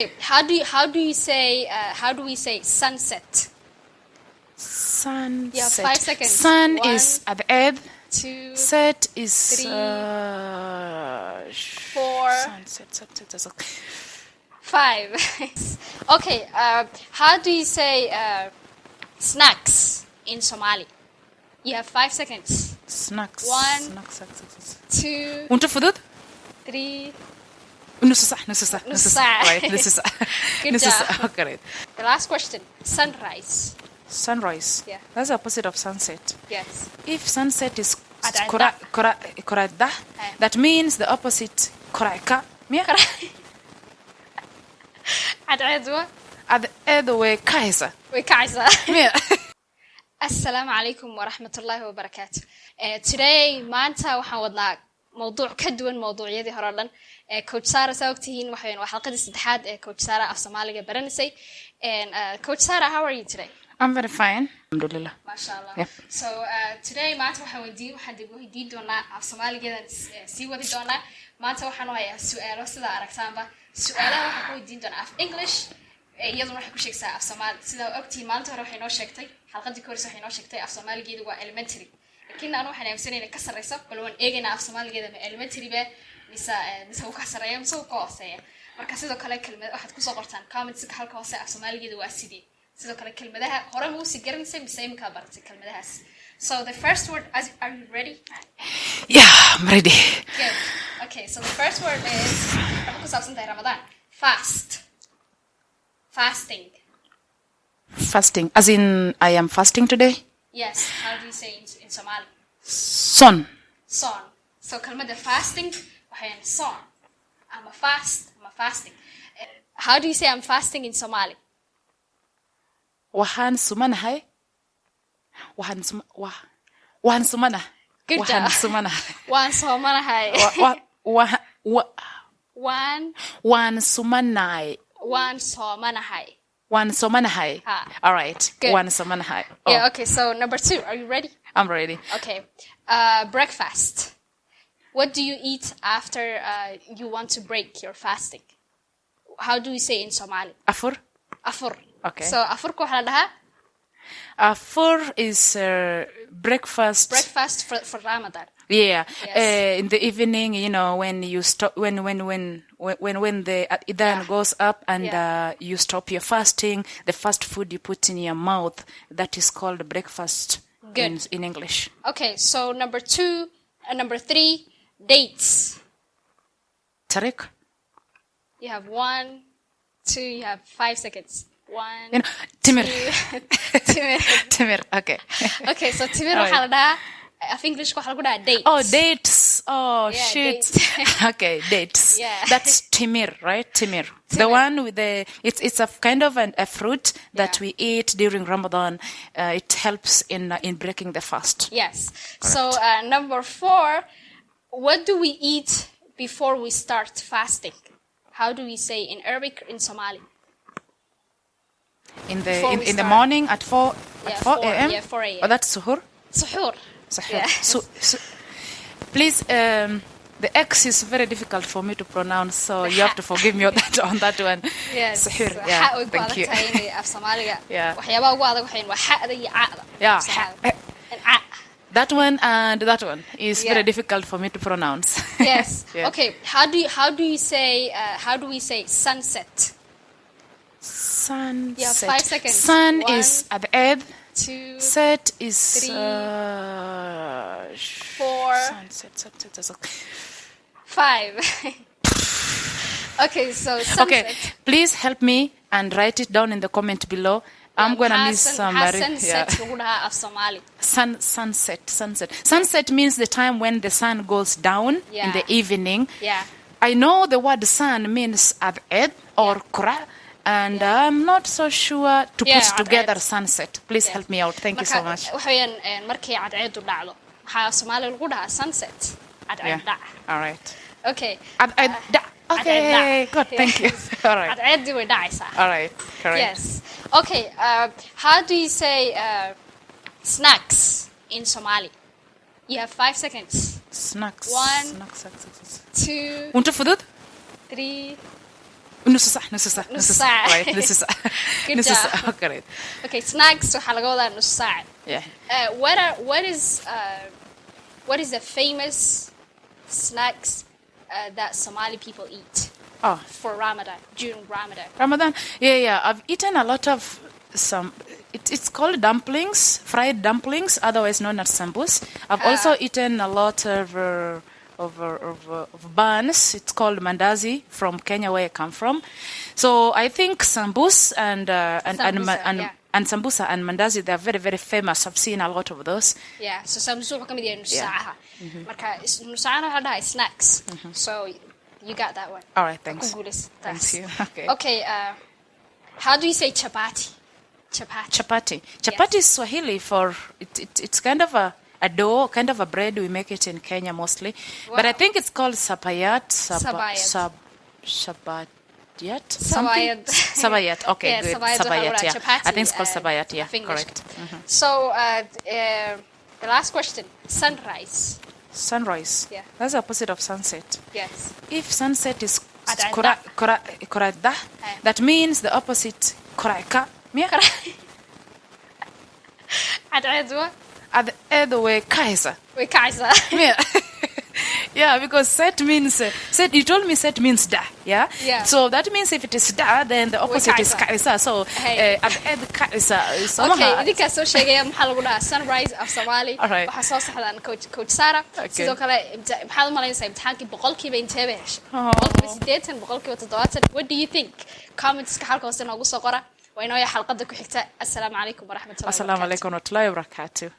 How do we say sunset? Sunset. Yeah, 5 seconds. Sun 1, is at the end. 2, Set is 3, 4, sunset. 5. Okay. How do you say snacks in Somali? You have 5 seconds. Snacks. 1, Snacks. 2, وانت فضد 3. نص ساعة right نص ساعة Good نص job. ساعة correct. The last question. Sunrise. Sunrise. Yeah. That's the opposite of sunset. Yes. If sunset is Adada. korada, that means the opposite koraka. Yeah. Adadwa. At the other way kaisa. Way kacaysaa. Yeah. Assalamu alaikum wa rahmatullahi wa barakatuh. Today maanta waxaan wadnaa mowduuc ka duwan mowduucyadii hore dhan. Coach Sara saogtihiin waa xalqadii saddexaad ee Coach Sara Af-Soomaliga baranisay. And Coach Sara, how are you today? I'm very fine. Alhamdulillah. MashaAllah. Yep. So today maanta waxaan weydiin doonaa Af-Soomaaligeedan sii wadi doonaa. Maanta waxaan hayaa su'aalo sida aragtaanba. Su'aalaha waxaan ku weydiin doonaa af English. Iyaduna waxay ku sheegtaa af Soomaali. Sida ogtiin maanta hore waxay noo sheegtay xalqadii koorsi waxay noo sheegtay af Soomaaligeedu waa elementary. Laakiin anu waxaan aaminsanayna ka sareysa bal waan eegaynaa af Soomaaligeeda ma elementary ba mise uu ka sareeyo mise uu ka hooseeyo. Marka sidoo kale kelmad waxaad ku soo qortaan comments halka hoose af Soomaaligeeda waa sidee. Sidoo kale kelmadaha hore ma u si garanaysa mise imka baratay kelmadahaas. So the first word, are you ready? Yeah, I'm ready. Good. Okay, so the first word is waxaan ku saabsan tahay Ramadan. Fast. Fasting. Fasting. As in, I am fasting today? Yes. How do you say in Somali? Son. Son. So kalmada fasting waxaan son. I'm fasting. How do you say I'm fasting in Somali? Waxaan sumanahay. Good job. Waan soomanahay. Waan soomanahay. Waan soomanahay. Ha. All right. Good. Waan soomanahay. Oh, Yeah, okay, so number 2, are you ready? I'm ready. Okay. Breakfast. What do you eat after you want to break your fasting? How do we say in Somali? Afur. Afur. Okay. So afurku waxaa la dhahaa Afur is breakfast. breakfast for Ramadan. Yeah. Yes. In the evening, you know, when you stop, when the adhan goes up and you stop your fasting, the first food you put in your mouth, that is called breakfast. Good. In English. Okay, so number 3, dates. Tariq. You have 1, 2, you have 5 seconds. 1, You know, Timir. 2, Timir. Timir. Okay. Okay, so Timir waxaa la dhahaa of English waxaa lagu dhahaa dates. Oh, dates. Oh, Yeah, shit. dates. Okay, dates. Yeah. That's timir, right? Timir. The one with it's a kind of a fruit that we eat during Ramadan. It helps in breaking the fast. Yes. So number 4, what do we eat before we start fasting? How do we say in Arabic or in Somali? In Before we the start. morning at 4 Yeah, 4 4 a.m. Yeah, 4 a.m. Oh, that's suhoor. Suhoor. Suhoor. Yeah. So, please, the X is very difficult for me to pronounce, so you have to forgive me on that one. Yes. Suhoor. Xa Yeah. way ku Thank adag you. tahay inay af Soomaaliga. Yeah. Waxyaabaha ugu adag waxay waa xa'da iyo caa'da. Yeah. Af Soomaaliga. And ca'. That one and that one is Yeah. very difficult for me to pronounce. Yes. Yeah. Okay. How do we say sunset? Sunset. Yeah, 5 seconds. Sun 1, is at the end. 2, Set is 3, 4, sunset. 5. Okay, so sunset. Okay, please help me and write it down in the comment below. I'm gonna miss somebody. Sunset lagu dhahaa af Somali. Sunset. Sunset means the time when the sun goes down in the evening. Yeah. I know the word sun means at end or kura. And I'm not so sure to put together sunset. Please help me out. Thank you so much. Waxa weeyaan markay cadceedu dhacdo waxaa Soomaali lagu dhahaa sunset. Cadceed dhac. All right. Okay. Okay, good. Thank you. All right. Cadceedu way dhacaysaa. All right. Correct. Yes. Okay. How do you say snacks in Somali? You have 5 seconds. Snacks. 1, Snacks. 2, Unter fudud? 3, نص ساعة نص ساعة. right نص ساعة Good نص job. ساعة correct Okay, snacks waxaa laga wadaa nus saac. yeah What is the famous snacks that Somali people eat oh for Ramadan, during Ramadan? Ramadan yeah I've eaten a lot of some it's called dumplings, fried dumplings, otherwise known as sambus. I've also eaten a lot of buns. It's called mandazi from Kenya, where I come from. So I think sambus and sambusa and mandazi, they're very very famous. I've seen a lot of those. Yeah, so sambusa wuxuu kamid yahay nus saacaha. Marka nus saacana waxaa dhahay snacks. So you got that one. All right, thanks. Thanks You. Okay, how do you say chapati? Chapati is Swahili for it's kind of a dough, kind of a bread. We make it in Kenya mostly, but I think it's called sabayat. Sabayat. Okay, yeah, good. Sabayat. Yeah. Chapati, I think it's called sabayat. Yeah, correct. So the last question: sunrise. Sunrise. Yeah. That's the opposite of sunset. Yes. If sunset is korada, Eh. that means the opposite koraika. Cadceedu At the other way, kaisa. way kacaysaa. Yeah, because set means set. You told me set means da. Yeah. Yeah. So that means if it is da, then the opposite is kaisa. So Hey. at the end kaisa. Okay, idinkaa soo sheegaya maxaa lagu dhahaa sunrise af Somali. All right. Waxaa soo saxdaan coach Sara. Okay. Sidoo kale maxaad u malaynaysaa imtixaankii boqolkiiba intee bay heshay? Oh. Boqolkiiba 80, boqolkiiba 70. What do you think? Comments-ka halka hoose noogu soo qora. Waa inoo xalqada ku xigta. Assalaamu calaykum waraxmatullahi Assalamu alaikum wa rahmatullahi wa barakatuh.